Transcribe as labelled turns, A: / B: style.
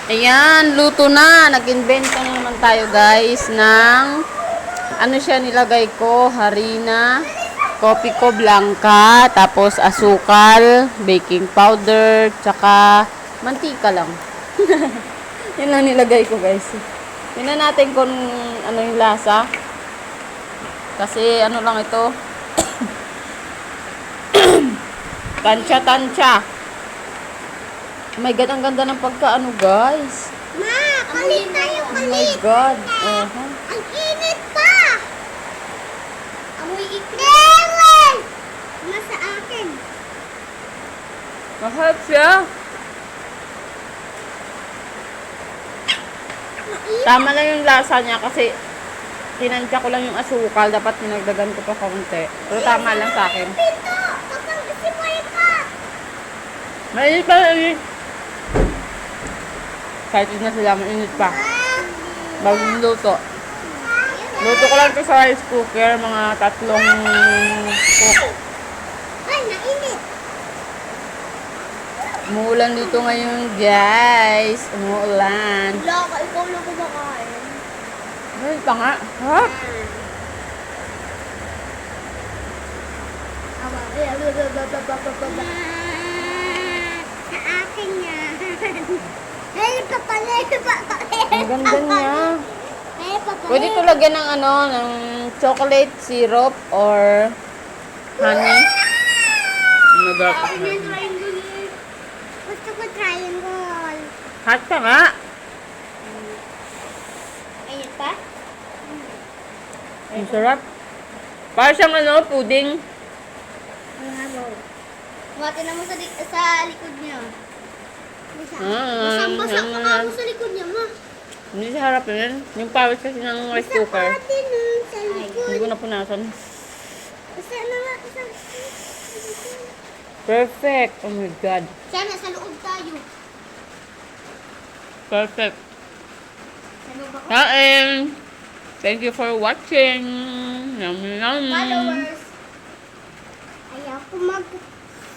A: Ayan, luto na. Nag-invento na naman tayo guys ng ano siya nilagay ko, harina, kopi ko blanca, tapos asukal, baking powder, tsaka mantika lang. Yan lang nilagay ko guys. Tingnan natin kung ano yung lasa. Kasi ano lang ito. Tansya-tansya. Oh my God, ang ganda ng pagkaano, guys.
B: Ma, palit tayo,
A: Oh my
B: palit.
A: God.
B: Ang init pa. Amoy ikremen. Nasa akin.
A: Mahal siya.
B: Mainit.
A: Tama lang yung lasa niya kasi tinansya ko lang yung asukal. Dapat dinagdagan ko pa kaunti. Pero tama lang sa akin.
B: Pito, kapag isipay ka.
A: Mainit pa, mainit. Excited na sila, mainit pa. Bagong luto. Luto ko lang ito sa rice cooker. Mga 3 cook.
B: Ay, nainit.
A: Umuulan dito ngayon, guys. Umuulan.
B: Wala ka, ikaw lang kumakain.
A: Ay, pa nga. Ha?
B: Sa akin yan. Ay, papalit.
A: Ang ganda niya.
B: Ay, papalit.
A: Pwede ito lagyan ng ano, ng chocolate syrup or honey.
B: Gusto ko triangle.
A: Hot pa nga.
B: Ayun pa?
A: Ang sarap. Para siyang ano, pudding.
B: Buhatin mo sa likod niya.
A: Ah,
B: Basang-basa pa ka mo sa likod niya, ma.
A: Hindi sa harap yun. Yung pawis kasi ng rice cooker.
B: Buhatin mo sa likod.
A: Hindi ko napunasan.
B: Basta na nga sa
A: Perfect. Oh my God.
B: Sana sa loob tayo.
A: Perfect.
B: Sa loob ako.
A: Kain. Thank you for watching. Yum, yum.
B: Followers. Ayaw ko mag